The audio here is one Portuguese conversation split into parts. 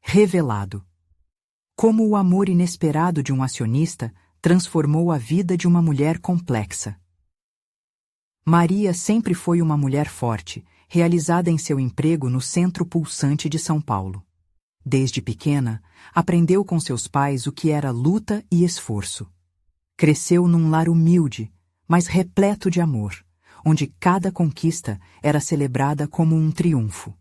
Revelado. Como o amor inesperado de um acionista transformou a vida de uma mulher complexa. Maria sempre foi uma mulher forte, realizada em seu emprego no centro pulsante de São Paulo. Desde pequena, aprendeu com seus pais o que era luta e esforço. Cresceu num lar humilde, mas repleto de amor, onde cada conquista era celebrada como um triunfo.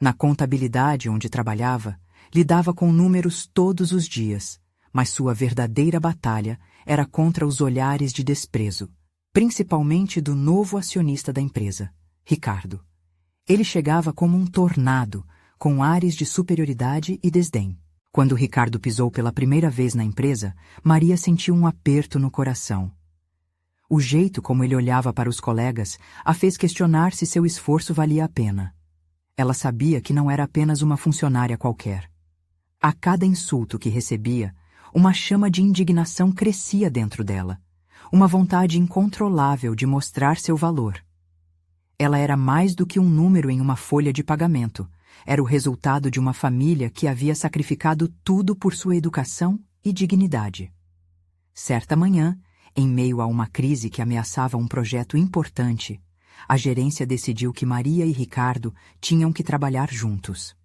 Na contabilidade onde trabalhava, lidava com números todos os dias, mas sua verdadeira batalha era contra os olhares de desprezo, principalmente do novo acionista da empresa, Ricardo. Ele chegava como um tornado, com ares de superioridade e desdém. Quando Ricardo pisou pela primeira vez na empresa, Maria sentiu um aperto no coração. O jeito como ele olhava para os colegas a fez questionar se seu esforço valia a pena. Ela sabia que não era apenas uma funcionária qualquer. A cada insulto que recebia, uma chama de indignação crescia dentro dela, uma vontade incontrolável de mostrar seu valor. Ela era mais do que um número em uma folha de pagamento. Era o resultado de uma família que havia sacrificado tudo por sua educação e dignidade. Certa manhã, em meio a uma crise que ameaçava um projeto importante, a gerência decidiu que Maria e Ricardo tinham que trabalhar juntos.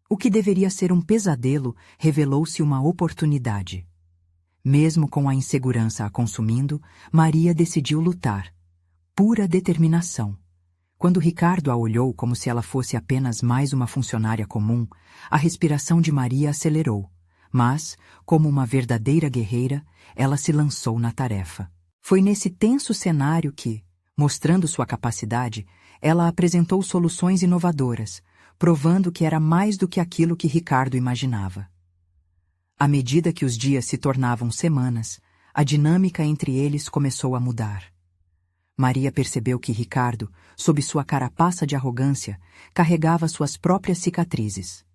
O que deveria ser um pesadelo revelou-se uma oportunidade. Mesmo com a insegurança a consumindo, Maria decidiu lutar. Pura determinação. Quando Ricardo a olhou como se ela fosse apenas mais uma funcionária comum, a respiração de Maria acelerou, mas, como uma verdadeira guerreira, ela se lançou na tarefa. Foi nesse tenso cenário que, mostrando sua capacidade, ela apresentou soluções inovadoras, provando que era mais do que aquilo que Ricardo imaginava. À medida que os dias se tornavam semanas, a dinâmica entre eles começou a mudar. Maria percebeu que Ricardo, sob sua carapaça de arrogância, carregava suas próprias cicatrizes.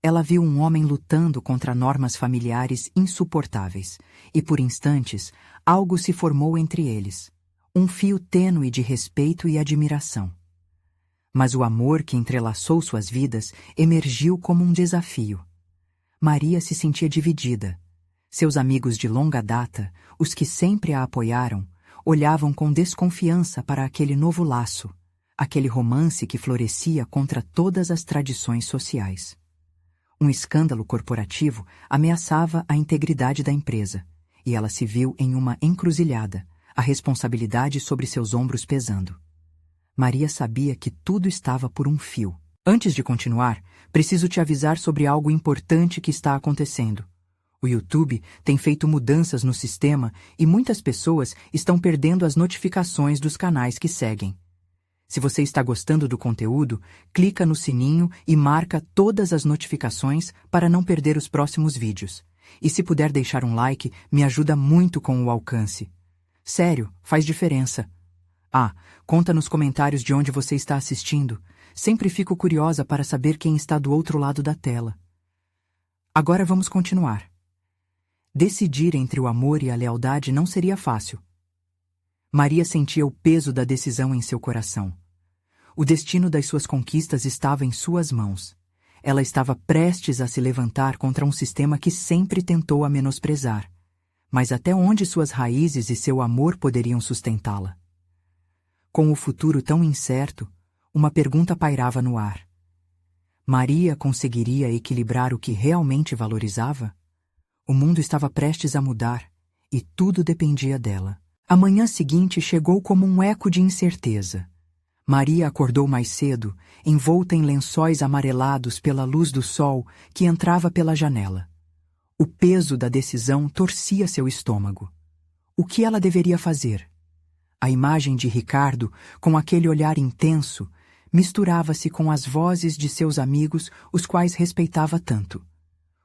Ela viu um homem lutando contra normas familiares insuportáveis, e por instantes, algo se formou entre eles, um fio tênue de respeito e admiração. Mas o amor que entrelaçou suas vidas emergiu como um desafio. Maria se sentia dividida. Seus amigos de longa data, os que sempre a apoiaram, olhavam com desconfiança para aquele novo laço, aquele romance que florescia contra todas as tradições sociais. Um escândalo corporativo ameaçava a integridade da empresa, e ela se viu em uma encruzilhada, a responsabilidade sobre seus ombros pesando. Maria sabia que tudo estava por um fio. Antes de continuar, preciso te avisar sobre algo importante que está acontecendo. O YouTube tem feito mudanças no sistema e muitas pessoas estão perdendo as notificações dos canais que seguem. Se você está gostando do conteúdo, clica no sininho e marca todas as notificações para não perder os próximos vídeos. E se puder deixar um like, me ajuda muito com o alcance. Sério, faz diferença. Conta nos comentários de onde você está assistindo. Sempre fico curiosa para saber quem está do outro lado da tela. Agora vamos continuar. Decidir entre o amor e a lealdade não seria fácil. Maria sentia o peso da decisão em seu coração. O destino das suas conquistas estava em suas mãos. Ela estava prestes a se levantar contra um sistema que sempre tentou a menosprezar. Mas até onde suas raízes e seu amor poderiam sustentá-la? Com o futuro tão incerto, uma pergunta pairava no ar. Maria conseguiria equilibrar o que realmente valorizava? O mundo estava prestes a mudar, e tudo dependia dela. A manhã seguinte chegou como um eco de incerteza. Maria acordou mais cedo, envolta em lençóis amarelados pela luz do sol que entrava pela janela. O peso da decisão torcia seu estômago. O que ela deveria fazer? A imagem de Ricardo, com aquele olhar intenso, misturava-se com as vozes de seus amigos, os quais respeitava tanto.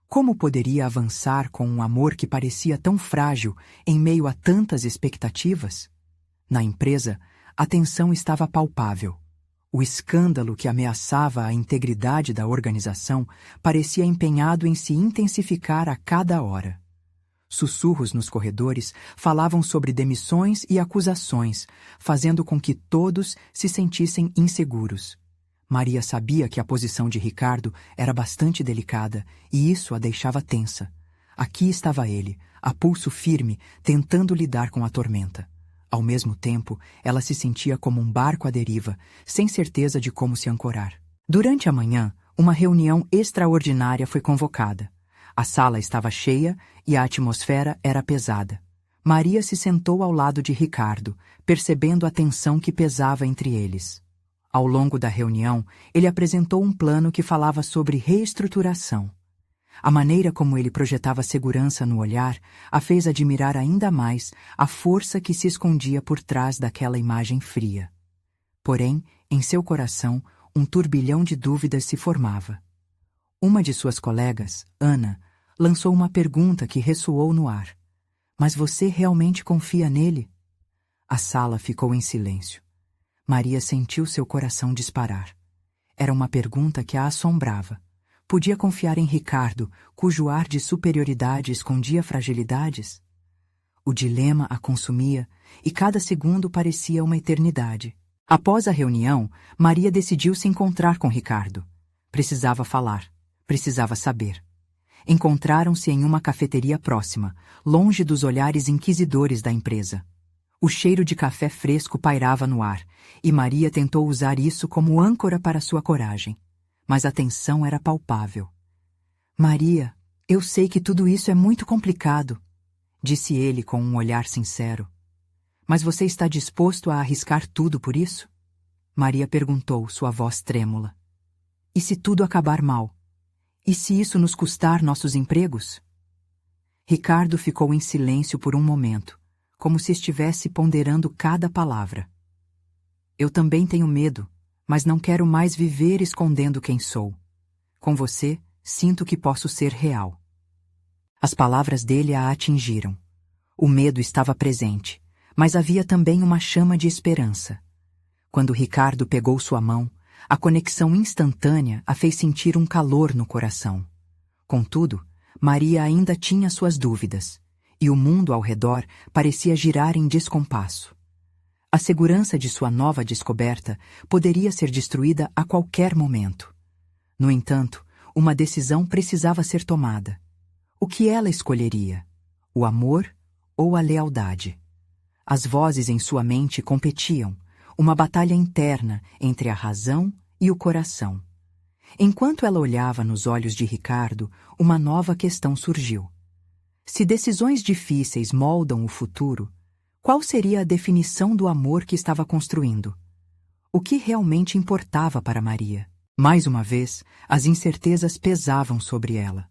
Como poderia avançar com um amor que parecia tão frágil em meio a tantas expectativas? Na empresa, a tensão estava palpável. O escândalo que ameaçava a integridade da organização parecia empenhado em se intensificar a cada hora. Sussurros nos corredores falavam sobre demissões e acusações, fazendo com que todos se sentissem inseguros. Maria sabia que a posição de Ricardo era bastante delicada e isso a deixava tensa. Aqui estava ele, a pulso firme, tentando lidar com a tormenta. Ao mesmo tempo, ela se sentia como um barco à deriva, sem certeza de como se ancorar. Durante a manhã, uma reunião extraordinária foi convocada. A sala estava cheia e a atmosfera era pesada. Maria se sentou ao lado de Ricardo, percebendo a tensão que pesava entre eles. Ao longo da reunião, ele apresentou um plano que falava sobre reestruturação. A maneira como ele projetava segurança no olhar a fez admirar ainda mais a força que se escondia por trás daquela imagem fria. Porém, em seu coração, um turbilhão de dúvidas se formava. Uma de suas colegas, Ana, lançou uma pergunta que ressoou no ar. Mas você realmente confia nele? A sala ficou em silêncio. Maria sentiu seu coração disparar. Era uma pergunta que a assombrava. Podia confiar em Ricardo, cujo ar de superioridade escondia fragilidades? O dilema a consumia, e cada segundo parecia uma eternidade. Após a reunião, Maria decidiu se encontrar com Ricardo. Precisava falar, precisava saber. Encontraram-se em uma cafeteria próxima, longe dos olhares inquisidores da empresa. O cheiro de café fresco pairava no ar, e Maria tentou usar isso como âncora para sua coragem. Mas a tensão era palpável. Maria, eu sei que tudo isso é muito complicado, disse ele com um olhar sincero. Mas você está disposto a arriscar tudo por isso? Maria perguntou, sua voz trêmula. E se tudo acabar mal? E se isso nos custar nossos empregos? Ricardo ficou em silêncio por um momento, como se estivesse ponderando cada palavra. Eu também tenho medo, mas não quero mais viver escondendo quem sou. Com você, sinto que posso ser real. As palavras dele a atingiram. O medo estava presente, mas havia também uma chama de esperança. Quando Ricardo pegou sua mão, a conexão instantânea a fez sentir um calor no coração. Contudo, Maria ainda tinha suas dúvidas, e o mundo ao redor parecia girar em descompasso. A segurança de sua nova descoberta poderia ser destruída a qualquer momento. No entanto, uma decisão precisava ser tomada. O que ela escolheria? O amor ou a lealdade? As vozes em sua mente competiam, uma batalha interna entre a razão e o coração. Enquanto ela olhava nos olhos de Ricardo, uma nova questão surgiu. Se decisões difíceis moldam o futuro, qual seria a definição do amor que estava construindo? O que realmente importava para Maria? Mais uma vez, as incertezas pesavam sobre ela.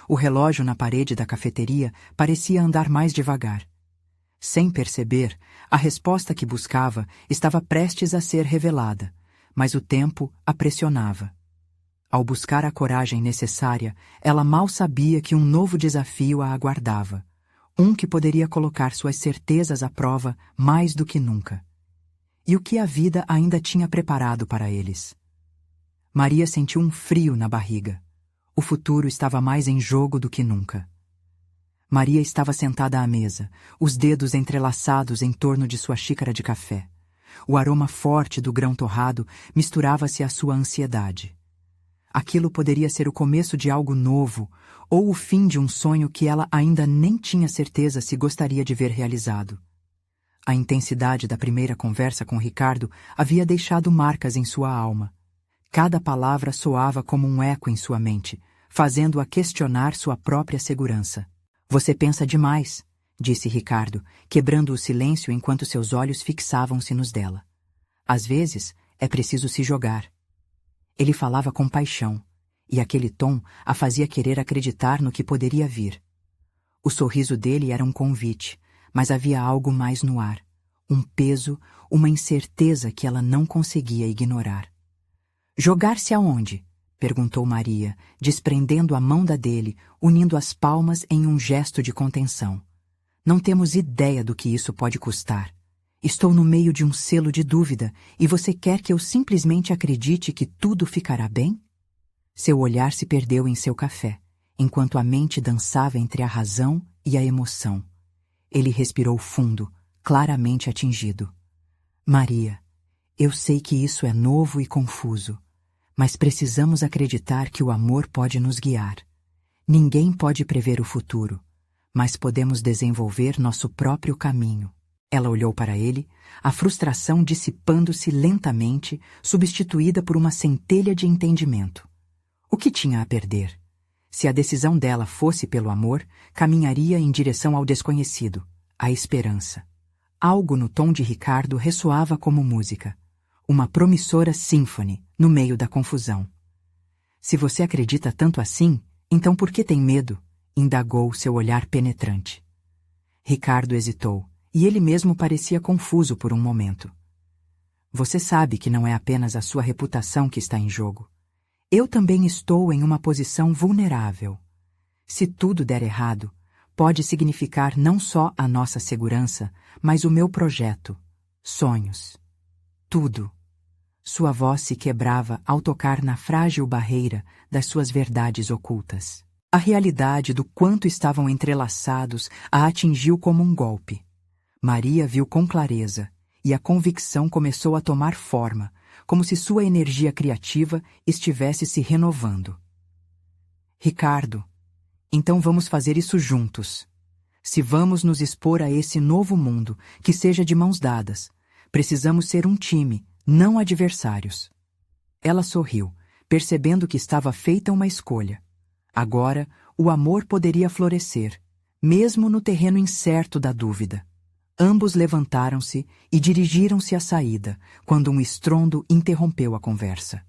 O relógio na parede da cafeteria parecia andar mais devagar. Sem perceber, a resposta que buscava estava prestes a ser revelada, mas o tempo a pressionava. Ao buscar a coragem necessária, ela mal sabia que um novo desafio a aguardava. Um que poderia colocar suas certezas à prova mais do que nunca. E o que a vida ainda tinha preparado para eles? Maria sentiu um frio na barriga. O futuro estava mais em jogo do que nunca. Maria estava sentada à mesa, os dedos entrelaçados em torno de sua xícara de café. O aroma forte do grão torrado misturava-se à sua ansiedade. Aquilo poderia ser o começo de algo novo, ou o fim de um sonho que ela ainda nem tinha certeza se gostaria de ver realizado. A intensidade da primeira conversa com Ricardo havia deixado marcas em sua alma. Cada palavra soava como um eco em sua mente, fazendo-a questionar sua própria segurança. Você pensa demais, disse Ricardo, quebrando o silêncio enquanto seus olhos fixavam-se nos dela. Às vezes, é preciso se jogar. Ele falava com paixão, e aquele tom a fazia querer acreditar no que poderia vir. O sorriso dele era um convite, mas havia algo mais no ar, um peso, uma incerteza que ela não conseguia ignorar. Jogar-se aonde? Perguntou Maria, desprendendo a mão da dele, unindo as palmas em um gesto de contenção. Não temos ideia do que isso pode custar. Estou no meio de um selo de dúvida e você quer que eu simplesmente acredite que tudo ficará bem? Seu olhar se perdeu em seu café, enquanto a mente dançava entre a razão e a emoção. Ele respirou fundo, claramente atingido. Maria, eu sei que isso é novo e confuso, Mas precisamos acreditar que o amor pode nos guiar. Ninguém pode prever o futuro, mas podemos desenvolver nosso próprio caminho. Ela olhou para ele, a frustração dissipando-se lentamente, substituída por uma centelha de entendimento. O que tinha a perder? Se a decisão dela fosse pelo amor, caminharia em direção ao desconhecido, à esperança. Algo no tom de Ricardo ressoava como música. Uma promissora symphony no meio da confusão. Se você acredita tanto assim, então por que tem medo? Indagou seu olhar penetrante. Ricardo hesitou, e ele mesmo parecia confuso por um momento. Você sabe que não é apenas a sua reputação que está em jogo. Eu também estou em uma posição vulnerável. Se tudo der errado, pode significar não só a nossa segurança, mas o meu projeto, sonhos. Tudo. Sua voz se quebrava ao tocar na frágil barreira das suas verdades ocultas. A realidade do quanto estavam entrelaçados a atingiu como um golpe. Maria viu com clareza, e a convicção começou a tomar forma, como se sua energia criativa estivesse se renovando. Ricardo, então vamos fazer isso juntos. Se vamos nos expor a esse novo mundo, que seja de mãos dadas, precisamos ser um time, não adversários. Ela sorriu, percebendo que estava feita uma escolha. Agora, o amor poderia florescer, mesmo no terreno incerto da dúvida. Ambos levantaram-se e dirigiram-se à saída, quando um estrondo interrompeu a conversa.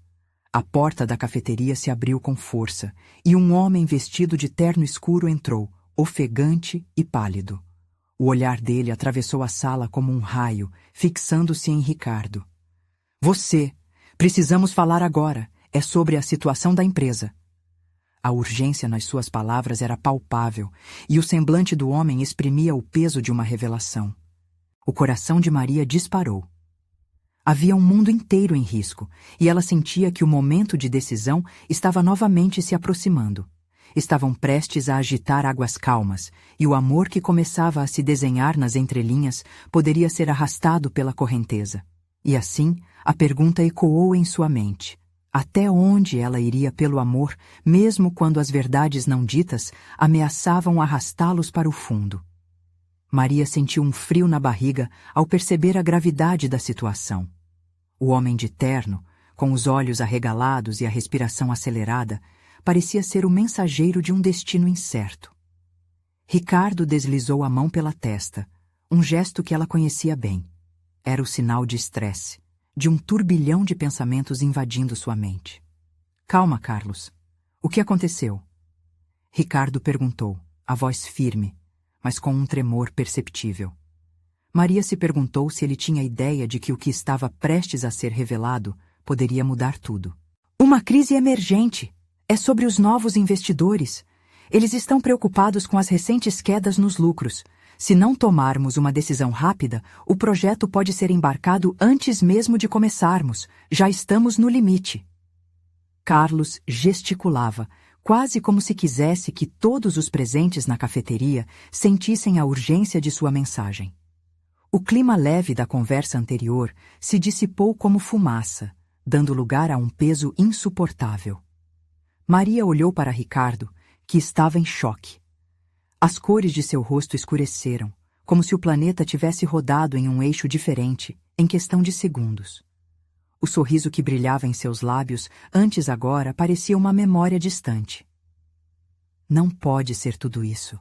A porta da cafeteria se abriu com força, e um homem vestido de terno escuro entrou, ofegante e pálido. O olhar dele atravessou a sala como um raio, fixando-se em Ricardo. Você! Precisamos falar agora. É sobre a situação da empresa. A urgência nas suas palavras era palpável, e o semblante do homem exprimia o peso de uma revelação. O coração de Maria disparou. Havia um mundo inteiro em risco, e ela sentia que o momento de decisão estava novamente se aproximando. Estavam prestes a agitar águas calmas, e o amor que começava a se desenhar nas entrelinhas poderia ser arrastado pela correnteza. E assim, a pergunta ecoou em sua mente. Até onde ela iria pelo amor, mesmo quando as verdades não ditas ameaçavam arrastá-los para o fundo? Maria sentiu um frio na barriga ao perceber a gravidade da situação. O homem de terno, com os olhos arregalados e a respiração acelerada, parecia ser o mensageiro de um destino incerto. Ricardo deslizou a mão pela testa, um gesto que ela conhecia bem. Era o sinal de estresse, de um turbilhão de pensamentos invadindo sua mente. Calma, Carlos. O que aconteceu? Ricardo perguntou, a voz firme, mas com um tremor perceptível. Maria se perguntou se ele tinha ideia de que o que estava prestes a ser revelado poderia mudar tudo. Uma crise emergente. É sobre os novos investidores. Eles estão preocupados com as recentes quedas nos lucros. Se não tomarmos uma decisão rápida, o projeto pode ser embarcado antes mesmo de começarmos. Já estamos no limite. Carlos gesticulava, quase como se quisesse que todos os presentes na cafeteria sentissem a urgência de sua mensagem. O clima leve da conversa anterior se dissipou como fumaça, dando lugar a um peso insuportável. Maria olhou para Ricardo, que estava em choque. As cores de seu rosto escureceram, como se o planeta tivesse rodado em um eixo diferente, em questão de segundos. O sorriso que brilhava em seus lábios, antes agora, parecia uma memória distante. Não pode ser tudo isso.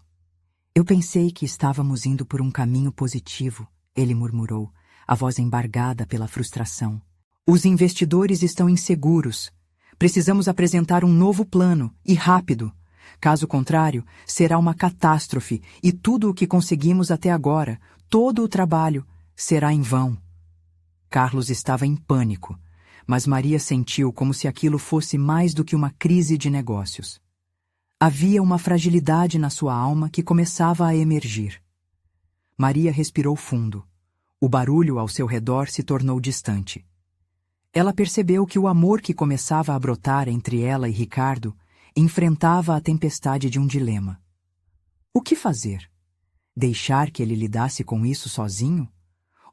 Eu pensei que estávamos indo por um caminho positivo, ele murmurou, a voz embargada pela frustração. Os investidores estão inseguros. Precisamos apresentar um novo plano, e rápido. Caso contrário, será uma catástrofe e tudo o que conseguimos até agora, todo o trabalho, será em vão. Carlos estava em pânico, mas Maria sentiu como se aquilo fosse mais do que uma crise de negócios. Havia uma fragilidade na sua alma que começava a emergir. Maria respirou fundo. O barulho ao seu redor se tornou distante. Ela percebeu que o amor que começava a brotar entre ela e Ricardo enfrentava a tempestade de um dilema. O que fazer? Deixar que ele lidasse com isso sozinho?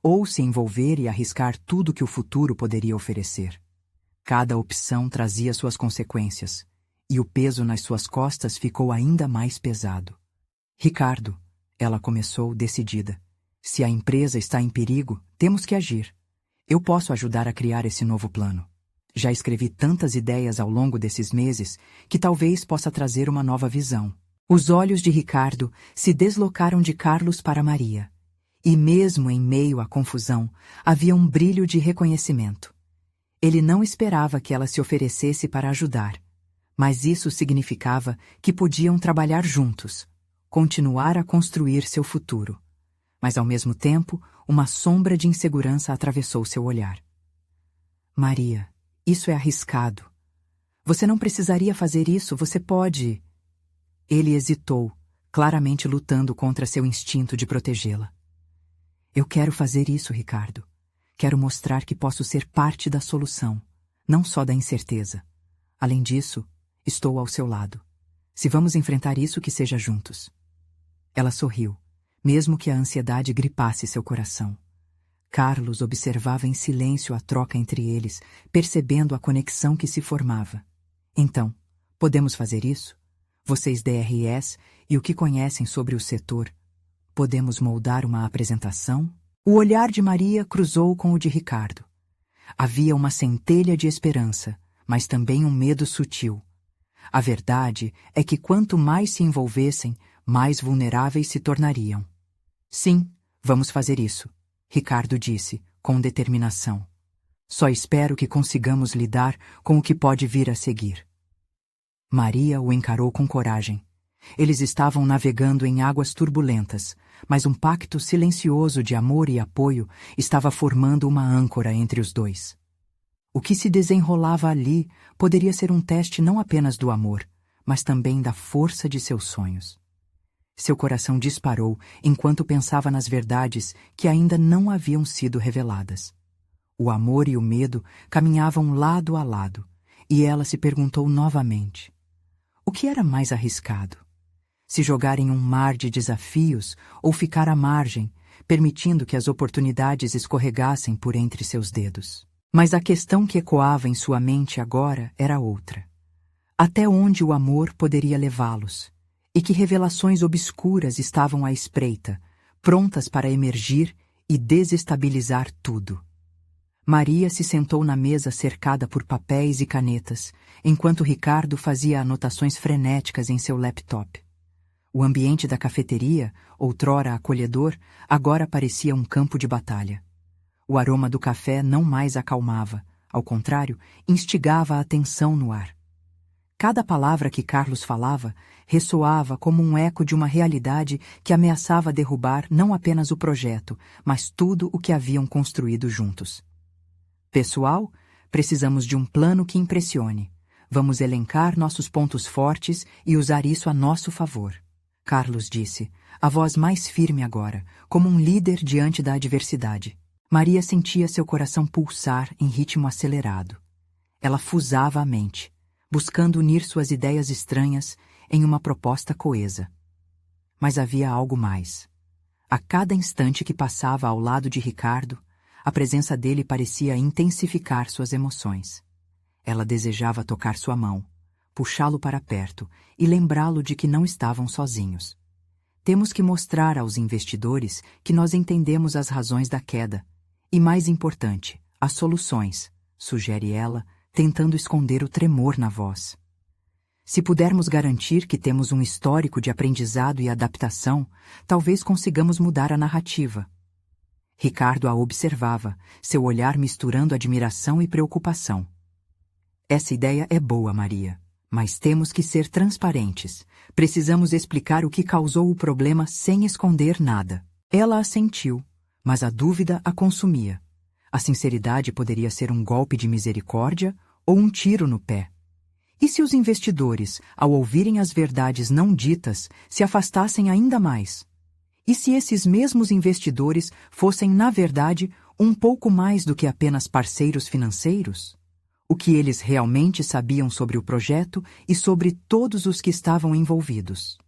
Ou se envolver e arriscar tudo que o futuro poderia oferecer? Cada opção trazia suas consequências, e o peso nas suas costas ficou ainda mais pesado. Ricardo, ela começou decidida. Se a empresa está em perigo, temos que agir. Eu posso ajudar a criar esse novo plano. Já escrevi tantas ideias ao longo desses meses que talvez possa trazer uma nova visão. Os olhos de Ricardo se deslocaram de Carlos para Maria. E mesmo em meio à confusão, havia um brilho de reconhecimento. Ele não esperava que ela se oferecesse para ajudar, mas isso significava que podiam trabalhar juntos, continuar a construir seu futuro. Mas ao mesmo tempo, uma sombra de insegurança atravessou seu olhar. Maria, isso é arriscado. Você não precisaria fazer isso, você pode... Ele hesitou, claramente lutando contra seu instinto de protegê-la. Eu quero fazer isso, Ricardo. Quero mostrar que posso ser parte da solução, não só da incerteza. Além disso, estou ao seu lado. Se vamos enfrentar isso, que seja juntos. Ela sorriu, mesmo que a ansiedade gripasse seu coração. Carlos observava em silêncio a troca entre eles, percebendo a conexão que se formava. Então, podemos fazer isso? Vocês DRS e o que conhecem sobre o setor, podemos moldar uma apresentação? O olhar de Maria cruzou com o de Ricardo. Havia uma centelha de esperança, mas também um medo sutil. A verdade é que quanto mais se envolvessem, mais vulneráveis se tornariam. Sim, vamos fazer isso, Ricardo disse, com determinação. Só espero que consigamos lidar com o que pode vir a seguir. Maria o encarou com coragem. Eles estavam navegando em águas turbulentas, mas um pacto silencioso de amor e apoio estava formando uma âncora entre os dois. O que se desenrolava ali poderia ser um teste não apenas do amor, mas também da força de seus sonhos. Seu coração disparou enquanto pensava nas verdades que ainda não haviam sido reveladas. O amor e o medo caminhavam lado a lado, e ela se perguntou novamente: o que era mais arriscado? Se jogar em um mar de desafios ou ficar à margem, permitindo que as oportunidades escorregassem por entre seus dedos. Mas a questão que ecoava em sua mente agora era outra. Até onde o amor poderia levá-los? E que revelações obscuras estavam à espreita, prontas para emergir e desestabilizar tudo? Maria se sentou na mesa cercada por papéis e canetas, enquanto Ricardo fazia anotações frenéticas em seu laptop. O ambiente da cafeteria, outrora acolhedor, agora parecia um campo de batalha. O aroma do café não mais acalmava, ao contrário, instigava a tensão no ar. Cada palavra que Carlos falava ressoava como um eco de uma realidade que ameaçava derrubar não apenas o projeto, mas tudo o que haviam construído juntos. Pessoal, precisamos de um plano que impressione. Vamos elencar nossos pontos fortes e usar isso a nosso favor. Carlos disse, a voz mais firme agora, como um líder diante da adversidade. Maria sentia seu coração pulsar em ritmo acelerado. Ela fusava a mente, buscando unir suas ideias estranhas em uma proposta coesa. Mas havia algo mais. A cada instante que passava ao lado de Ricardo, a presença dele parecia intensificar suas emoções. Ela desejava tocar sua mão, puxá-lo para perto e lembrá-lo de que não estavam sozinhos. Temos que mostrar aos investidores que nós entendemos as razões da queda e, mais importante, as soluções, sugere ela, tentando esconder o tremor na voz. Se pudermos garantir que temos um histórico de aprendizado e adaptação, talvez consigamos mudar a narrativa. Ricardo a observava, seu olhar misturando admiração e preocupação. Essa ideia é boa, Maria, mas temos que ser transparentes. Precisamos explicar o que causou o problema sem esconder nada. Ela assentiu, mas a dúvida a consumia. A sinceridade poderia ser um golpe de misericórdia ou um tiro no pé. E se os investidores, ao ouvirem as verdades não ditas, se afastassem ainda mais? E se esses mesmos investidores fossem, na verdade, um pouco mais do que apenas parceiros financeiros? O que eles realmente sabiam sobre o projeto e sobre todos os que estavam envolvidos?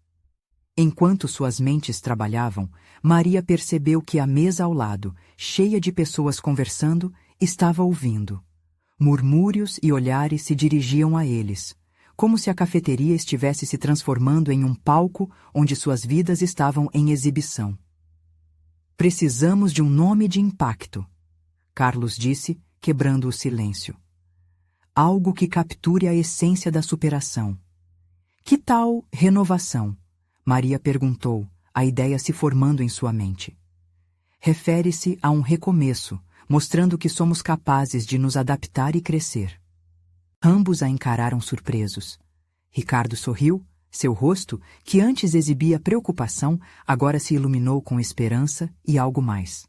Enquanto suas mentes trabalhavam, Maria percebeu que a mesa ao lado, cheia de pessoas conversando, estava ouvindo. Murmúrios e olhares se dirigiam a eles, como se a cafeteria estivesse se transformando em um palco onde suas vidas estavam em exibição. Precisamos de um nome de impacto, Carlos disse, quebrando o silêncio. Algo que capture a essência da superação. Que tal renovação? Maria perguntou, a ideia se formando em sua mente. Refere-se a um recomeço, mostrando que somos capazes de nos adaptar e crescer. Ambos a encararam surpresos. Ricardo sorriu, seu rosto, que antes exibia preocupação, agora se iluminou com esperança e algo mais.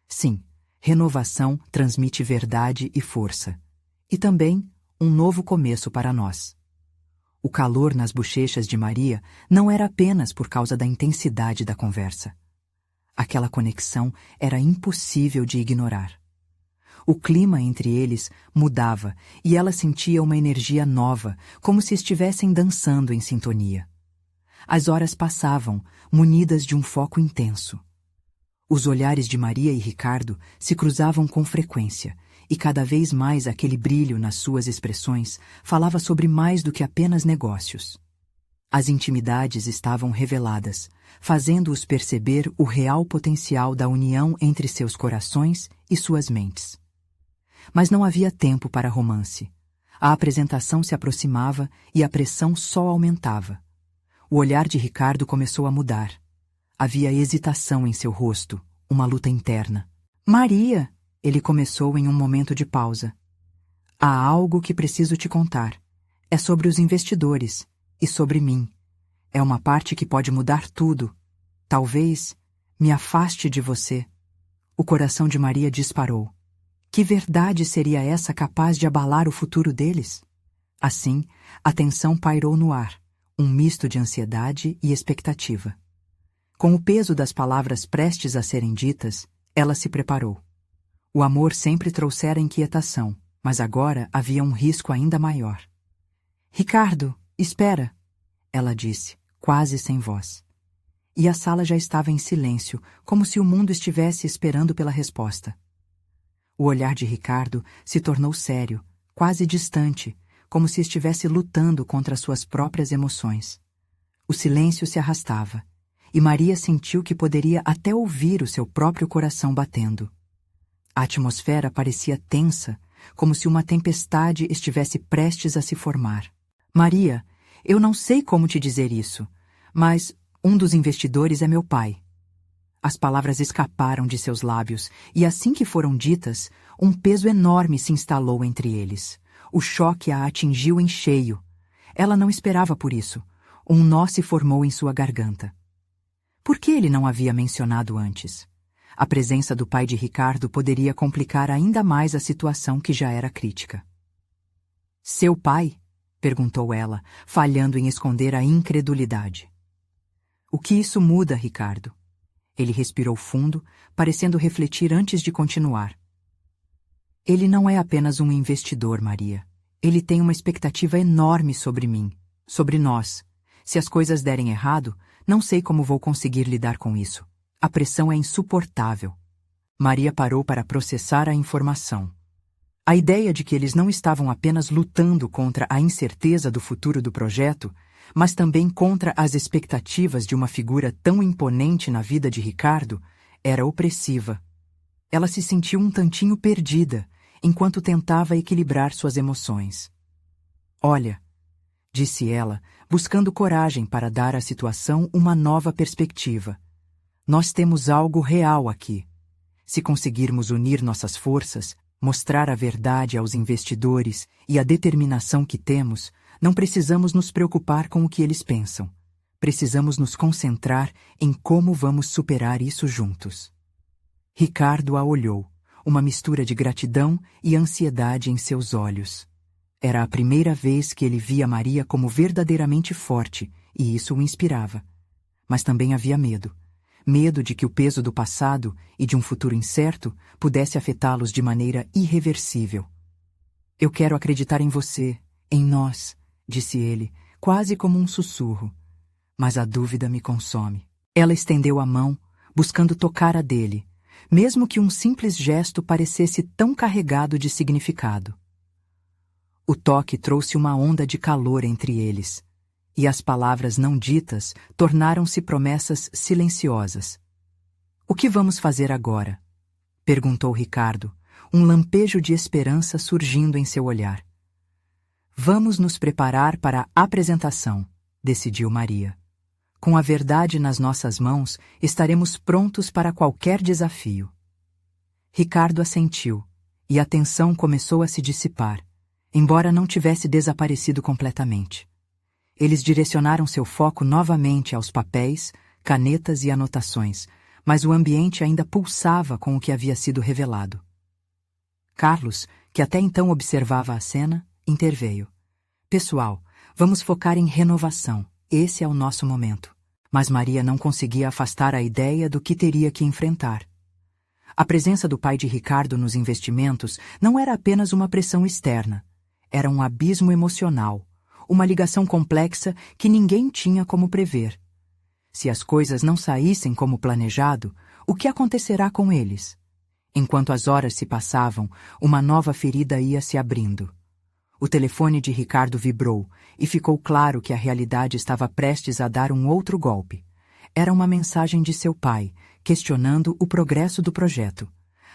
Sim, renovação transmite verdade e força. E também um novo começo para nós. O calor nas bochechas de Maria não era apenas por causa da intensidade da conversa. Aquela conexão era impossível de ignorar. O clima entre eles mudava e ela sentia uma energia nova, como se estivessem dançando em sintonia. As horas passavam, munidas de um foco intenso. Os olhares de Maria e Ricardo se cruzavam com frequência, e cada vez mais aquele brilho nas suas expressões falava sobre mais do que apenas negócios. As intimidades estavam reveladas, fazendo-os perceber o real potencial da união entre seus corações e suas mentes. Mas não havia tempo para romance. A apresentação se aproximava e a pressão só aumentava. O olhar de Ricardo começou a mudar. Havia hesitação em seu rosto, uma luta interna. Maria, ele começou em um momento de pausa. Há algo que preciso te contar. É sobre os investidores e sobre mim. É uma parte que pode mudar tudo. Talvez me afaste de você. O coração de Maria disparou. Que verdade seria essa capaz de abalar o futuro deles? Assim, a tensão pairou no ar, um misto de ansiedade e expectativa. Com o peso das palavras prestes a serem ditas, ela se preparou. O amor sempre trouxera inquietação, mas agora havia um risco ainda maior. Ricardo, espera, ela disse, quase sem voz. E a sala já estava em silêncio, como se o mundo estivesse esperando pela resposta. O olhar de Ricardo se tornou sério, quase distante, como se estivesse lutando contra suas próprias emoções. O silêncio se arrastava, e Maria sentiu que poderia até ouvir o seu próprio coração batendo. A atmosfera parecia tensa, como se uma tempestade estivesse prestes a se formar. Maria, eu não sei como te dizer isso, mas um dos investidores é meu pai. As palavras escaparam de seus lábios, e assim que foram ditas, um peso enorme se instalou entre eles. O choque a atingiu em cheio. Ela não esperava por isso. Um nó se formou em sua garganta. Por que ele não havia mencionado antes? A presença do pai de Ricardo poderia complicar ainda mais a situação que já era crítica. Seu pai? Perguntou ela, falhando em esconder a incredulidade. O que isso muda, Ricardo? Ele respirou fundo, parecendo refletir antes de continuar. Ele não é apenas um investidor, Maria. Ele tem uma expectativa enorme sobre mim, sobre nós. Se as coisas derem errado, não sei como vou conseguir lidar com isso. A pressão é insuportável. Maria parou para processar a informação. A ideia de que eles não estavam apenas lutando contra a incerteza do futuro do projeto, mas também contra as expectativas de uma figura tão imponente na vida de Ricardo, era opressiva. Ela se sentiu um tantinho perdida, enquanto tentava equilibrar suas emoções. Olha, disse ela, buscando coragem para dar à situação uma nova perspectiva. Nós temos algo real aqui. Se conseguirmos unir nossas forças, mostrar a verdade aos investidores e a determinação que temos, não precisamos nos preocupar com o que eles pensam. Precisamos nos concentrar em como vamos superar isso juntos. Ricardo a olhou, uma mistura de gratidão e ansiedade em seus olhos. Era a primeira vez que ele via Maria como verdadeiramente forte, e isso o inspirava. Mas também havia medo. Medo de que o peso do passado e de um futuro incerto pudesse afetá-los de maneira irreversível. Eu quero acreditar em você, em nós, disse ele, quase como um sussurro. Mas a dúvida me consome. Ela estendeu a mão, buscando tocar a dele, mesmo que um simples gesto parecesse tão carregado de significado. O toque trouxe uma onda de calor entre eles, e as palavras não ditas tornaram-se promessas silenciosas. "O que vamos fazer agora?" perguntou Ricardo, um lampejo de esperança surgindo em seu olhar. "Vamos nos preparar para a apresentação", decidiu Maria. "Com a verdade nas nossas mãos, estaremos prontos para qualquer desafio." Ricardo assentiu, e a tensão começou a se dissipar, embora não tivesse desaparecido completamente. Eles direcionaram seu foco novamente aos papéis, canetas e anotações, mas o ambiente ainda pulsava com o que havia sido revelado. Carlos, que até então observava a cena, interveio. "Pessoal, vamos focar em renovação. Esse é o nosso momento." Mas Maria não conseguia afastar a ideia do que teria que enfrentar. A presença do pai de Ricardo nos investimentos não era apenas uma pressão externa. Era um abismo emocional, uma ligação complexa que ninguém tinha como prever. Se as coisas não saíssem como planejado, o que acontecerá com eles? Enquanto as horas se passavam, uma nova ferida ia se abrindo. O telefone de Ricardo vibrou e ficou claro que a realidade estava prestes a dar um outro golpe. Era uma mensagem de seu pai, questionando o progresso do projeto.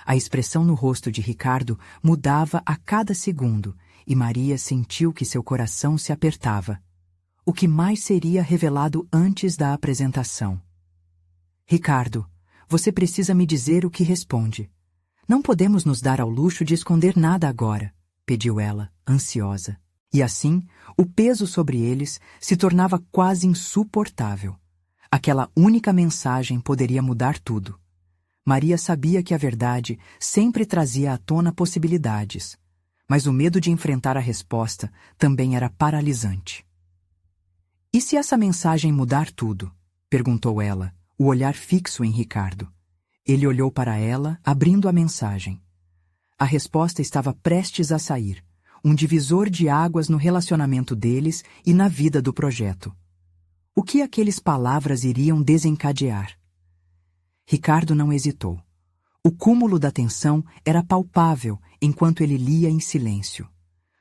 A expressão no rosto de Ricardo mudava a cada segundo e Maria sentiu que seu coração se apertava. O que mais seria revelado antes da apresentação? "Ricardo, você precisa me dizer o que responde. Não podemos nos dar ao luxo de esconder nada agora", pediu ela, ansiosa. E assim, o peso sobre eles se tornava quase insuportável. Aquela única mensagem poderia mudar tudo. Maria sabia que a verdade sempre trazia à tona possibilidades, mas o medo de enfrentar a resposta também era paralisante. "E se essa mensagem mudar tudo?" perguntou ela, o olhar fixo em Ricardo. Ele olhou para ela, abrindo a mensagem. A resposta estava prestes a sair, um divisor de águas no relacionamento deles e na vida do projeto. O que aquelas palavras iriam desencadear? Ricardo não hesitou. O cúmulo da tensão era palpável enquanto ele lia em silêncio.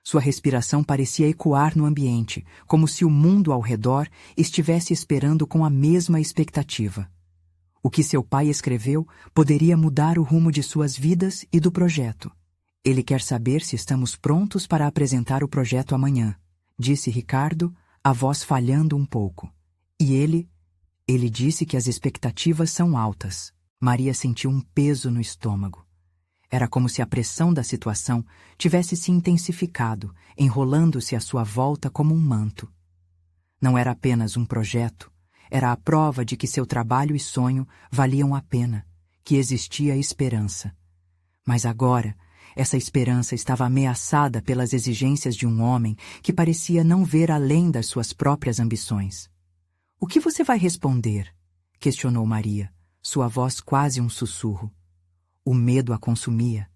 Sua respiração parecia ecoar no ambiente, como se o mundo ao redor estivesse esperando com a mesma expectativa. O que seu pai escreveu poderia mudar o rumo de suas vidas e do projeto. "Ele quer saber se estamos prontos para apresentar o projeto amanhã", disse Ricardo, a voz falhando um pouco. "E ele disse que as expectativas são altas." Maria sentiu um peso no estômago. Era como se a pressão da situação tivesse se intensificado, enrolando-se à sua volta como um manto. Não era apenas um projeto, era a prova de que seu trabalho e sonho valiam a pena, que existia esperança. Mas agora, essa esperança estava ameaçada pelas exigências de um homem que parecia não ver além das suas próprias ambições. "O que você vai responder?" questionou Maria, sua voz quase um sussurro. O medo a consumia.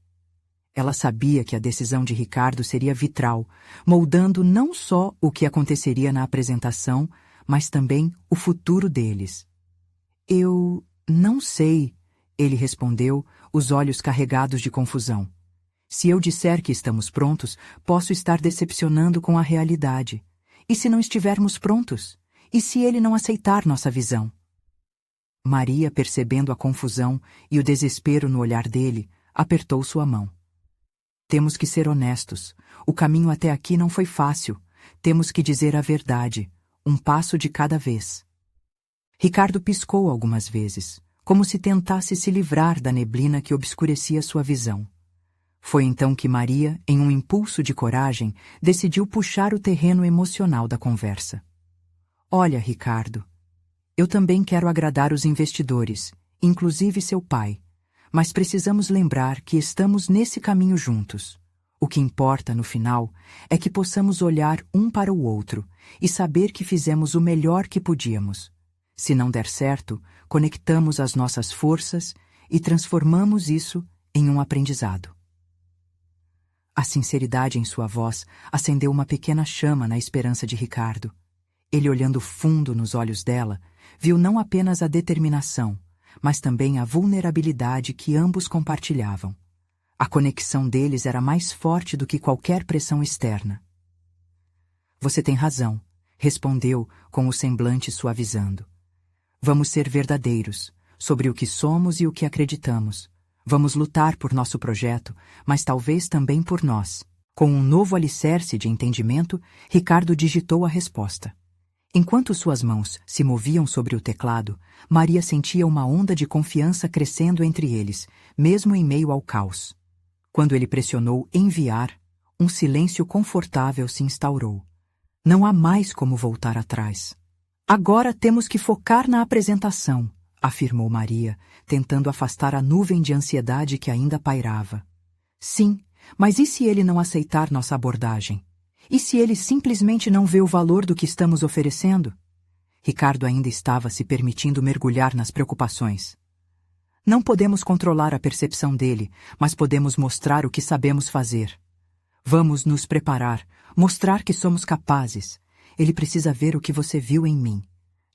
Ela sabia que a decisão de Ricardo seria vitral, moldando não só o que aconteceria na apresentação, mas também o futuro deles. "Eu não sei", ele respondeu, os olhos carregados de confusão. "Se eu disser que estamos prontos, posso estar decepcionando com a realidade. E se não estivermos prontos? E se ele não aceitar nossa visão?" Maria, percebendo a confusão e o desespero no olhar dele, apertou sua mão. "Temos que ser honestos. O caminho até aqui não foi fácil. Temos que dizer a verdade, um passo de cada vez." Ricardo piscou algumas vezes, como se tentasse se livrar da neblina que obscurecia sua visão. Foi então que Maria, em um impulso de coragem, decidiu puxar o terreno emocional da conversa. "Olha, Ricardo, eu também quero agradar os investidores, inclusive seu pai, mas precisamos lembrar que estamos nesse caminho juntos. O que importa, no final, é que possamos olhar um para o outro e saber que fizemos o melhor que podíamos. Se não der certo, conectamos as nossas forças e transformamos isso em um aprendizado." A sinceridade em sua voz acendeu uma pequena chama na esperança de Ricardo. Ele, olhando fundo nos olhos dela, viu não apenas a determinação, mas também a vulnerabilidade que ambos compartilhavam. A conexão deles era mais forte do que qualquer pressão externa. Você tem razão, respondeu com o semblante suavizando. Vamos ser verdadeiros, sobre o que somos e o que acreditamos. Vamos lutar por nosso projeto, mas talvez também por nós. Com um novo alicerce de entendimento, Ricardo digitou a resposta. Enquanto suas mãos se moviam sobre o teclado, Maria sentia uma onda de confiança crescendo entre eles, mesmo em meio ao caos. Quando ele pressionou enviar, um silêncio confortável se instaurou. Não há mais como voltar atrás. Agora temos que focar na apresentação, afirmou Maria, tentando afastar a nuvem de ansiedade que ainda pairava. Sim, mas e se ele não aceitar nossa abordagem? E se ele simplesmente não vê o valor do que estamos oferecendo? Ricardo ainda estava se permitindo mergulhar nas preocupações. Não podemos controlar a percepção dele, mas podemos mostrar o que sabemos fazer. Vamos nos preparar, mostrar que somos capazes. Ele precisa ver o que você viu em mim,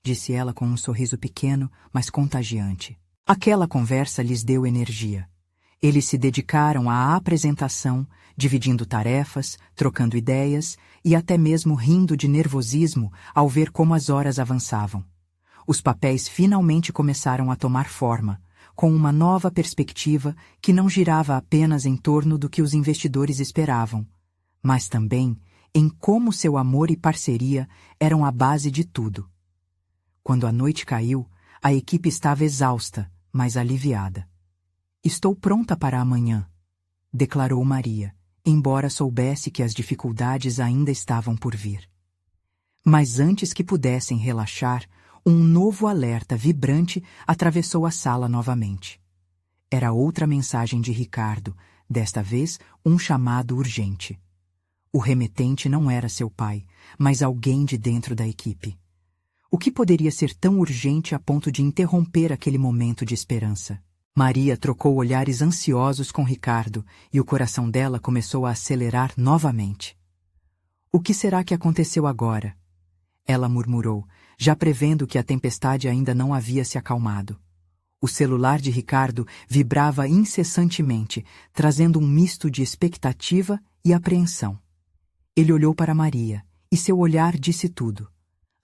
disse ela com um sorriso pequeno, mas contagiante. Aquela conversa lhes deu energia. Eles se dedicaram à apresentação, dividindo tarefas, trocando ideias e até mesmo rindo de nervosismo ao ver como as horas avançavam. Os papéis finalmente começaram a tomar forma, com uma nova perspectiva que não girava apenas em torno do que os investidores esperavam, mas também em como seu amor e parceria eram a base de tudo. Quando a noite caiu, a equipe estava exausta, mas aliviada. Estou pronta para amanhã, declarou Maria, embora soubesse que as dificuldades ainda estavam por vir. Mas antes que pudessem relaxar, um novo alerta vibrante atravessou a sala novamente. Era outra mensagem de Ricardo, desta vez um chamado urgente. O remetente não era seu pai, mas alguém de dentro da equipe. O que poderia ser tão urgente a ponto de interromper aquele momento de esperança? Maria trocou olhares ansiosos com Ricardo e o coração dela começou a acelerar novamente. O que será que aconteceu agora? Ela murmurou, já prevendo que a tempestade ainda não havia se acalmado. O celular de Ricardo vibrava incessantemente, trazendo um misto de expectativa e apreensão. Ele olhou para Maria, e seu olhar disse tudo.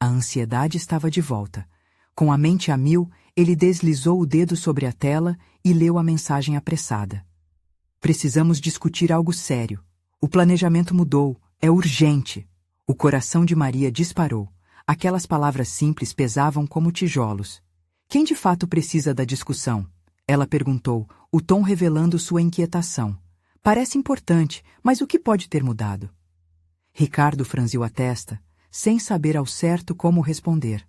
A ansiedade estava de volta. Com a mente a mil, ele deslizou o dedo sobre a tela e leu a mensagem apressada. Precisamos discutir algo sério. O planejamento mudou. É urgente. O coração de Maria disparou. Aquelas palavras simples pesavam como tijolos. Quem de fato precisa da discussão? Ela perguntou, o tom revelando sua inquietação. Parece importante, mas o que pode ter mudado? Ricardo franziu a testa, sem saber ao certo como responder.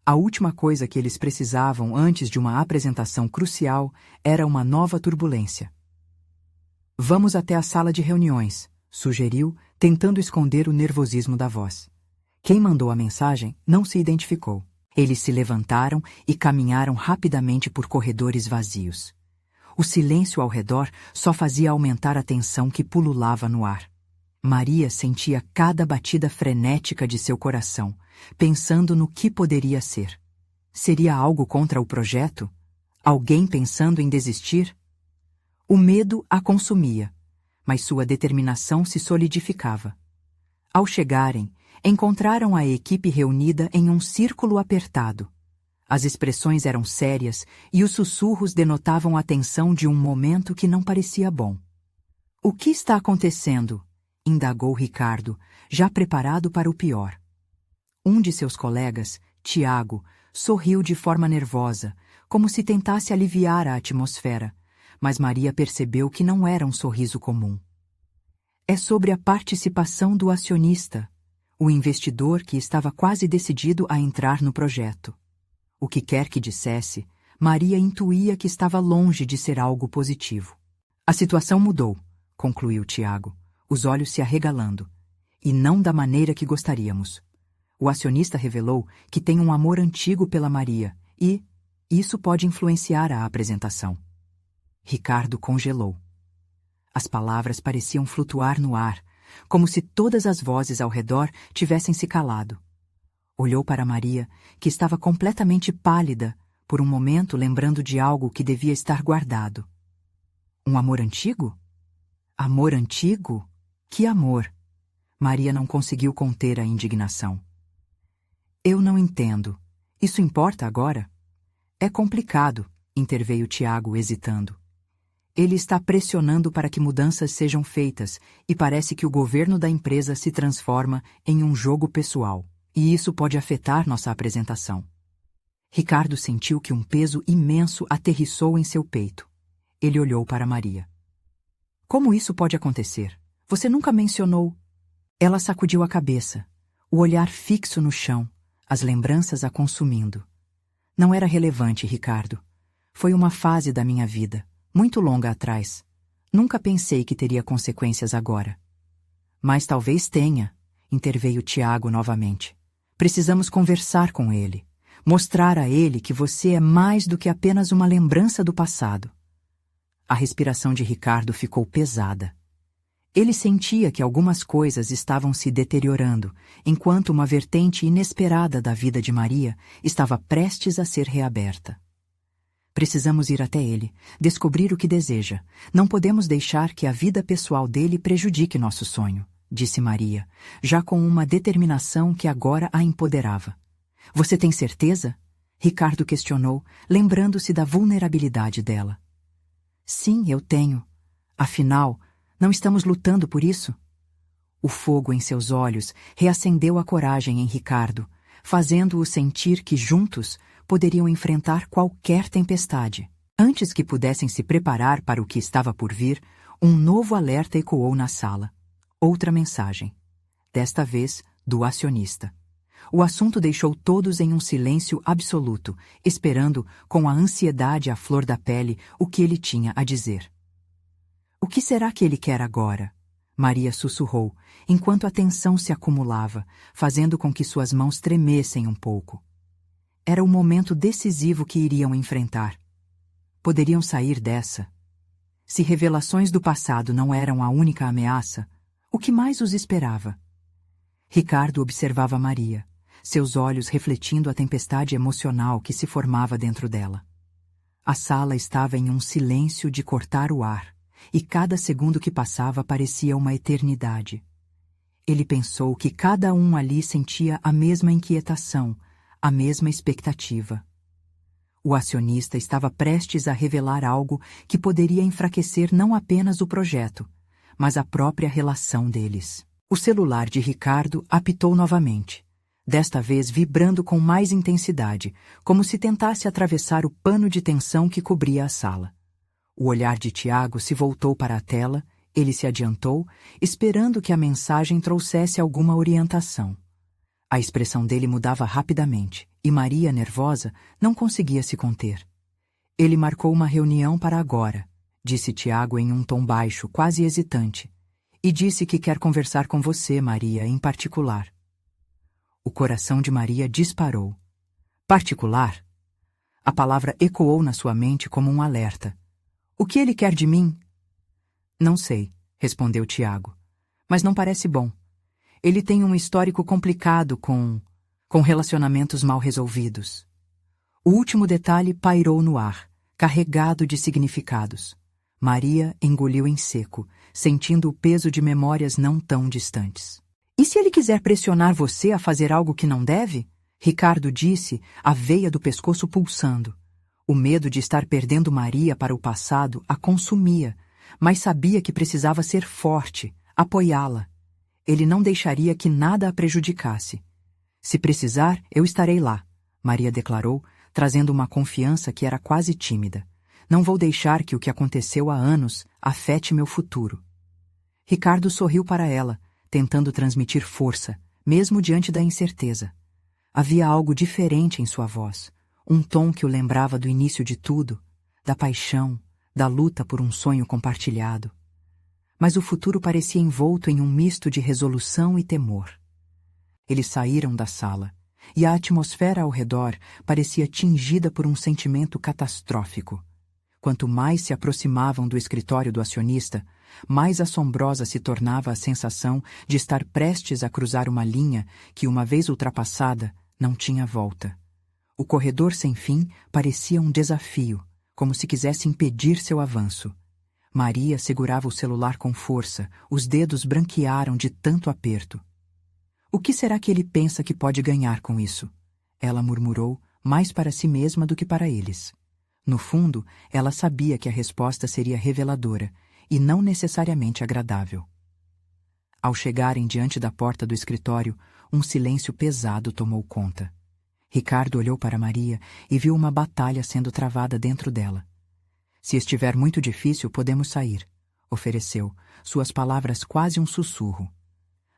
A última coisa que eles precisavam antes de uma apresentação crucial era uma nova turbulência. Vamos até a sala de reuniões, sugeriu, tentando esconder o nervosismo da voz. Quem mandou a mensagem não se identificou. Eles se levantaram e caminharam rapidamente por corredores vazios. O silêncio ao redor só fazia aumentar a tensão que pululava no ar. Maria sentia cada batida frenética de seu coração, pensando no que poderia ser. Seria algo contra o projeto? Alguém pensando em desistir? O medo a consumia, mas sua determinação se solidificava. Ao chegarem, encontraram a equipe reunida em um círculo apertado. As expressões eram sérias e os sussurros denotavam a tensão de um momento que não parecia bom. O que está acontecendo? Indagou Ricardo, já preparado para o pior. Um de seus colegas, Tiago, sorriu de forma nervosa, como se tentasse aliviar a atmosfera, mas Maria percebeu que não era um sorriso comum. É sobre a participação do acionista, o investidor que estava quase decidido a entrar no projeto. O que quer que dissesse, Maria intuía que estava longe de ser algo positivo. A situação mudou, concluiu Tiago, os olhos se arregalando, e não da maneira que gostaríamos. O acionista revelou que tem um amor antigo pela Maria e isso pode influenciar a apresentação. Ricardo congelou. As palavras pareciam flutuar no ar, como se todas as vozes ao redor tivessem se calado. Olhou para Maria, que estava completamente pálida, por um momento lembrando de algo que devia estar guardado. Um amor antigo? Amor antigo? Que amor? Maria não conseguiu conter a indignação. Eu não entendo. Isso importa agora? É complicado, interveio Tiago, hesitando. Ele está pressionando para que mudanças sejam feitas e parece que o governo da empresa se transforma em um jogo pessoal, e isso pode afetar nossa apresentação. Ricardo sentiu que um peso imenso aterrissou em seu peito. Ele olhou para Maria. Como isso pode acontecer? Você nunca mencionou. Ela sacudiu a cabeça, o olhar fixo no chão, as lembranças a consumindo. Não era relevante, Ricardo. Foi uma fase da minha vida, muito longa atrás. Nunca pensei que teria consequências agora. Mas talvez tenha, interveio Tiago novamente. Precisamos conversar com ele, mostrar a ele que você é mais do que apenas uma lembrança do passado. A respiração de Ricardo ficou pesada. Ele sentia que algumas coisas estavam se deteriorando, enquanto uma vertente inesperada da vida de Maria estava prestes a ser reaberta. Precisamos ir até ele, descobrir o que deseja. Não podemos deixar que a vida pessoal dele prejudique nosso sonho, disse Maria, já com uma determinação que agora a empoderava. Você tem certeza? Ricardo questionou, lembrando-se da vulnerabilidade dela. Sim, eu tenho. Afinal, não estamos lutando por isso? O fogo em seus olhos reacendeu a coragem em Ricardo, fazendo-o sentir que juntos poderiam enfrentar qualquer tempestade. Antes que pudessem se preparar para o que estava por vir, um novo alerta ecoou na sala. Outra mensagem. Desta vez, do acionista. O assunto deixou todos em um silêncio absoluto, esperando, com a ansiedade à flor da pele, o que ele tinha a dizer. O que será que ele quer agora? Maria sussurrou, enquanto a tensão se acumulava, fazendo com que suas mãos tremessem um pouco. Era o momento decisivo que iriam enfrentar. Poderiam sair dessa. Se revelações do passado não eram a única ameaça, o que mais os esperava? Ricardo observava Maria, seus olhos refletindo a tempestade emocional que se formava dentro dela. A sala estava em um silêncio de cortar o ar, e cada segundo que passava parecia uma eternidade. Ele pensou que cada um ali sentia a mesma inquietação, a mesma expectativa. O acionista estava prestes a revelar algo que poderia enfraquecer não apenas o projeto, mas a própria relação deles. O celular de Ricardo apitou novamente, desta vez vibrando com mais intensidade, como se tentasse atravessar o pano de tensão que cobria a sala. O olhar de Tiago se voltou para a tela, ele se adiantou, esperando que a mensagem trouxesse alguma orientação. A expressão dele mudava rapidamente, e Maria, nervosa, não conseguia se conter. Ele marcou uma reunião para agora, disse Tiago em um tom baixo, quase hesitante, e disse que quer conversar com você, Maria, em particular. O coração de Maria disparou. Particular? A palavra ecoou na sua mente como um alerta. O que ele quer de mim? Não sei, respondeu Tiago, mas não parece bom. Ele tem um histórico complicado com relacionamentos mal resolvidos. O último detalhe pairou no ar, carregado de significados. Maria engoliu em seco, sentindo o peso de memórias não tão distantes. E se ele quiser pressionar você a fazer algo que não deve? Ricardo disse, a veia do pescoço pulsando. O medo de estar perdendo Maria para o passado a consumia, mas sabia que precisava ser forte, apoiá-la. Ele não deixaria que nada a prejudicasse. Se precisar, eu estarei lá, Maria declarou, trazendo uma confiança que era quase tímida. Não vou deixar que o que aconteceu há anos afete meu futuro. Ricardo sorriu para ela, tentando transmitir força, mesmo diante da incerteza. Havia algo diferente em sua voz, um tom que o lembrava do início de tudo, da paixão, da luta por um sonho compartilhado. Mas o futuro parecia envolto em um misto de resolução e temor. Eles saíram da sala, e a atmosfera ao redor parecia tingida por um sentimento catastrófico. Quanto mais se aproximavam do escritório do acionista, mais assombrosa se tornava a sensação de estar prestes a cruzar uma linha que, uma vez ultrapassada, não tinha volta. O corredor sem fim parecia um desafio, como se quisesse impedir seu avanço. Maria segurava o celular com força, os dedos branquearam de tanto aperto. O que será que ele pensa que pode ganhar com isso? Ela murmurou, mais para si mesma do que para eles. No fundo, ela sabia que a resposta seria reveladora e não necessariamente agradável. Ao chegarem diante da porta do escritório, um silêncio pesado tomou conta. Ricardo olhou para Maria e viu uma batalha sendo travada dentro dela. Se estiver muito difícil, podemos sair, ofereceu, suas palavras quase um sussurro.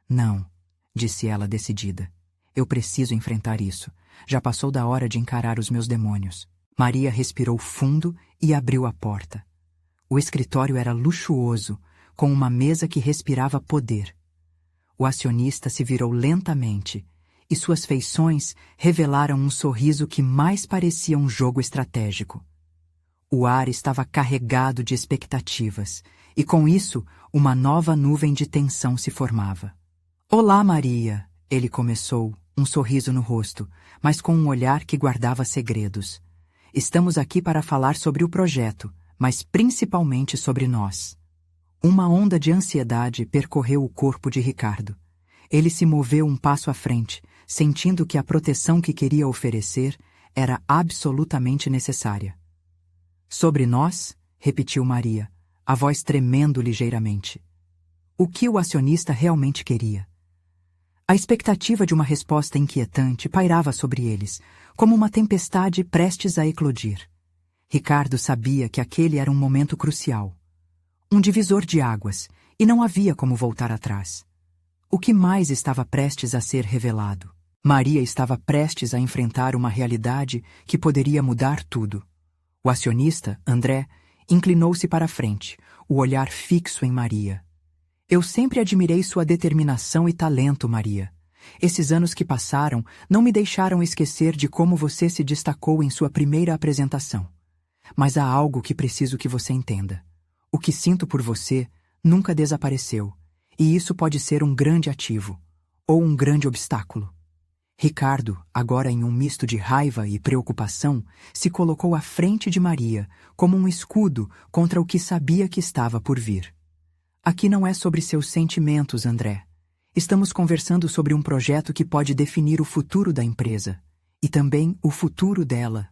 Não, disse ela decidida. Eu preciso enfrentar isso. Já passou da hora de encarar os meus demônios. Maria respirou fundo e abriu a porta. O escritório era luxuoso, com uma mesa que respirava poder. O acionista se virou lentamente, e suas feições revelaram um sorriso que mais parecia um jogo estratégico. O ar estava carregado de expectativas, e com isso, uma nova nuvem de tensão se formava. Olá, Maria, ele começou, um sorriso no rosto, mas com um olhar que guardava segredos. Estamos aqui para falar sobre o projeto, mas principalmente sobre nós. Uma onda de ansiedade percorreu o corpo de Ricardo. Ele se moveu um passo à frente, sentindo que a proteção que queria oferecer era absolutamente necessária. Sobre nós, repetiu Maria, a voz tremendo ligeiramente. O que o acionista realmente queria? A expectativa de uma resposta inquietante pairava sobre eles, como uma tempestade prestes a eclodir. Ricardo sabia que aquele era um momento crucial. Um divisor de águas, e não havia como voltar atrás. O que mais estava prestes a ser revelado? Maria estava prestes a enfrentar uma realidade que poderia mudar tudo. O acionista, André, inclinou-se para a frente, o olhar fixo em Maria. Eu sempre admirei sua determinação e talento, Maria. Esses anos que passaram não me deixaram esquecer de como você se destacou em sua primeira apresentação. Mas há algo que preciso que você entenda. O que sinto por você nunca desapareceu, e isso pode ser um grande ativo, ou um grande obstáculo. Ricardo, agora em um misto de raiva e preocupação, se colocou à frente de Maria, como um escudo contra o que sabia que estava por vir. Aqui não é sobre seus sentimentos, André. Estamos conversando sobre um projeto que pode definir o futuro da empresa, e também o futuro dela.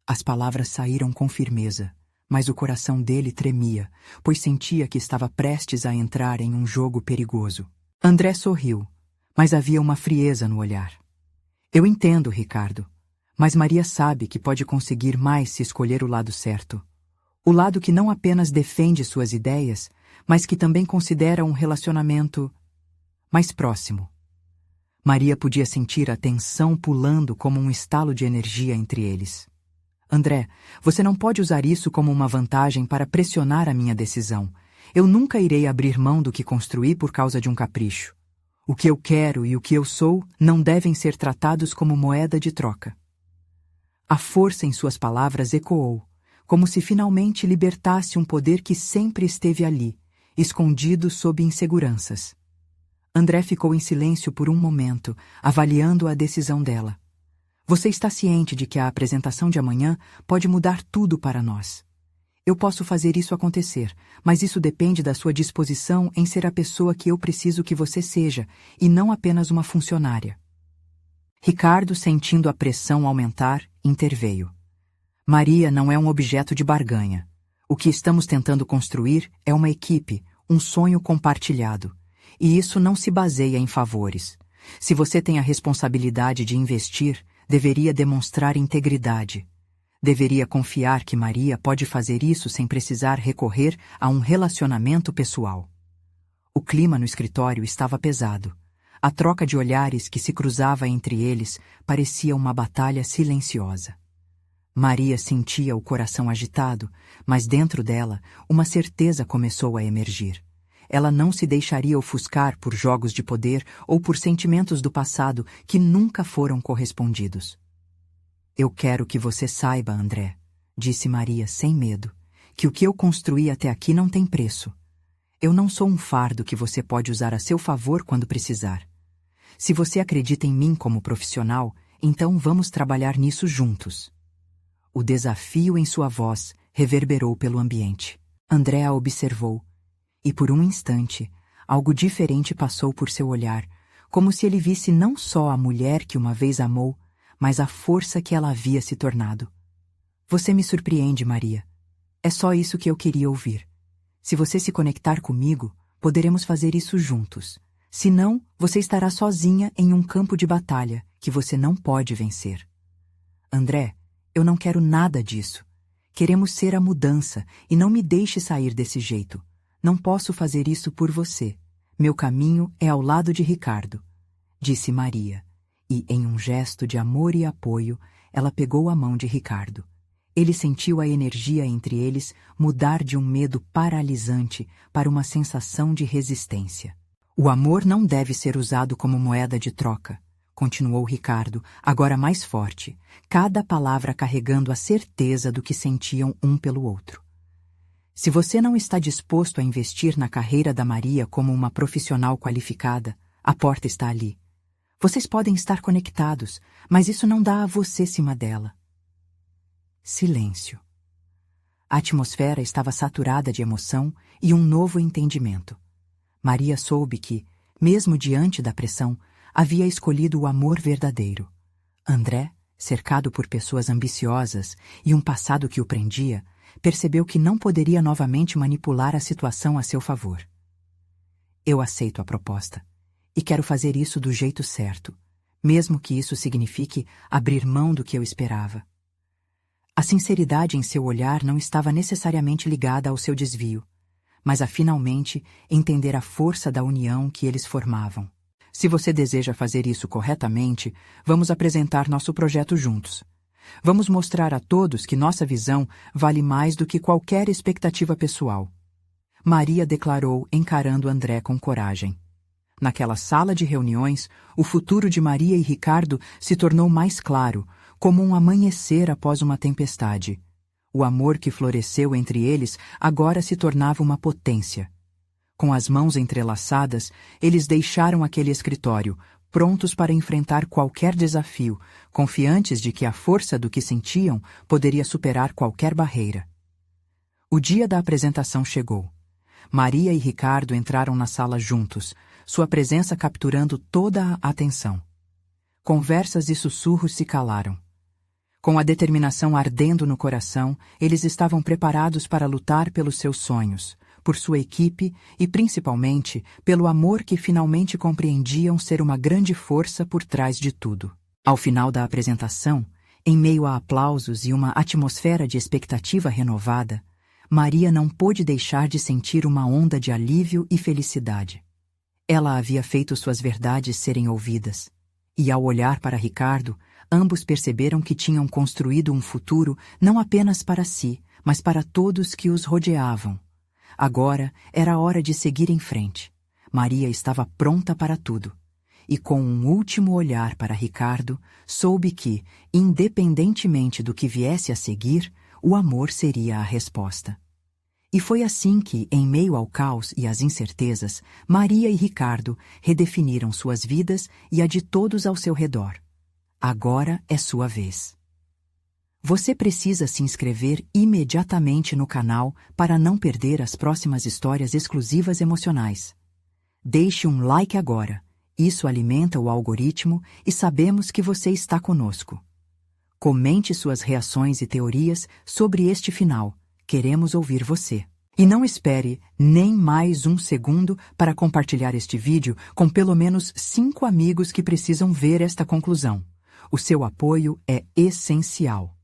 As palavras saíram com firmeza, mas o coração dele tremia, pois sentia que estava prestes a entrar em um jogo perigoso. André sorriu, mas havia uma frieza no olhar. Eu entendo, Ricardo, mas Maria sabe que pode conseguir mais se escolher o lado certo. O lado que não apenas defende suas ideias, mas que também considera um relacionamento mais próximo. Maria podia sentir a tensão pulando como um estalo de energia entre eles. André, você não pode usar isso como uma vantagem para pressionar a minha decisão. Eu nunca irei abrir mão do que construí por causa de um capricho. O que eu quero e o que eu sou não devem ser tratados como moeda de troca. A força em suas palavras ecoou, como se finalmente libertasse um poder que sempre esteve ali, escondido sob inseguranças. André ficou em silêncio por um momento, avaliando a decisão dela. Você está ciente de que a apresentação de amanhã pode mudar tudo para nós. Eu posso fazer isso acontecer, mas isso depende da sua disposição em ser a pessoa que eu preciso que você seja, e não apenas uma funcionária. Ricardo, sentindo a pressão aumentar, interveio. Maria não é um objeto de barganha. O que estamos tentando construir é uma equipe, um sonho compartilhado. E isso não se baseia em favores. Se você tem a responsabilidade de investir, deveria demonstrar integridade. Deveria confiar que Maria pode fazer isso sem precisar recorrer a um relacionamento pessoal. O clima no escritório estava pesado. A troca de olhares que se cruzava entre eles parecia uma batalha silenciosa. Maria sentia o coração agitado, mas dentro dela uma certeza começou a emergir. Ela não se deixaria ofuscar por jogos de poder ou por sentimentos do passado que nunca foram correspondidos. Eu quero que você saiba, André, disse Maria sem medo, que o que eu construí até aqui não tem preço. Eu não sou um fardo que você pode usar a seu favor quando precisar. Se você acredita em mim como profissional, então vamos trabalhar nisso juntos. O desafio em sua voz reverberou pelo ambiente. André a observou, e por um instante, algo diferente passou por seu olhar, como se ele visse não só a mulher que uma vez amou, mas a força que ela havia se tornado. Você me surpreende, Maria. É só isso que eu queria ouvir. Se você se conectar comigo, poderemos fazer isso juntos. Se não, você estará sozinha em um campo de batalha que você não pode vencer. André, eu não quero nada disso. Queremos ser a mudança e não me deixe sair desse jeito. Não posso fazer isso por você. Meu caminho é ao lado de Ricardo, disse Maria, e, em um gesto de amor e apoio, ela pegou a mão de Ricardo. Ele sentiu a energia entre eles mudar de um medo paralisante para uma sensação de resistência. O amor não deve ser usado como moeda de troca, continuou Ricardo, agora mais forte, cada palavra carregando a certeza do que sentiam um pelo outro. Se você não está disposto a investir na carreira da Maria como uma profissional qualificada, a porta está ali. Vocês podem estar conectados, mas isso não dá a você cima dela. Silêncio. A atmosfera estava saturada de emoção e um novo entendimento. Maria soube que, mesmo diante da pressão, havia escolhido o amor verdadeiro. André, cercado por pessoas ambiciosas e um passado que o prendia, percebeu que não poderia novamente manipular a situação a seu favor. Eu aceito a proposta, e quero fazer isso do jeito certo, mesmo que isso signifique abrir mão do que eu esperava. A sinceridade em seu olhar não estava necessariamente ligada ao seu desvio, mas a finalmente entender a força da união que eles formavam. Se você deseja fazer isso corretamente, vamos apresentar nosso projeto juntos. Vamos mostrar a todos que nossa visão vale mais do que qualquer expectativa pessoal. Maria declarou, encarando André com coragem. Naquela sala de reuniões, o futuro de Maria e Ricardo se tornou mais claro, como um amanhecer após uma tempestade. O amor que floresceu entre eles agora se tornava uma potência. Com as mãos entrelaçadas, eles deixaram aquele escritório, prontos para enfrentar qualquer desafio, confiantes de que a força do que sentiam poderia superar qualquer barreira. O dia da apresentação chegou. Maria e Ricardo entraram na sala juntos, sua presença capturando toda a atenção. Conversas e sussurros se calaram. Com a determinação ardendo no coração, eles estavam preparados para lutar pelos seus sonhos, por sua equipe e, principalmente, pelo amor que finalmente compreendiam ser uma grande força por trás de tudo. Ao final da apresentação, em meio a aplausos e uma atmosfera de expectativa renovada, Maria não pôde deixar de sentir uma onda de alívio e felicidade. Ela havia feito suas verdades serem ouvidas, e ao olhar para Ricardo, ambos perceberam que tinham construído um futuro não apenas para si, mas para todos que os rodeavam. Agora era hora de seguir em frente. Maria estava pronta para tudo. E com um último olhar para Ricardo, soube que, independentemente do que viesse a seguir, o amor seria a resposta. E foi assim que, em meio ao caos e às incertezas, Maria e Ricardo redefiniram suas vidas e a de todos ao seu redor. Agora é sua vez. Você precisa se inscrever imediatamente no canal para não perder as próximas histórias exclusivas emocionais. Deixe um like agora. Isso alimenta o algoritmo e sabemos que você está conosco. Comente suas reações e teorias sobre este final. Queremos ouvir você. E não espere nem mais um segundo para compartilhar este vídeo com pelo menos 5 amigos que precisam ver esta conclusão. O seu apoio é essencial.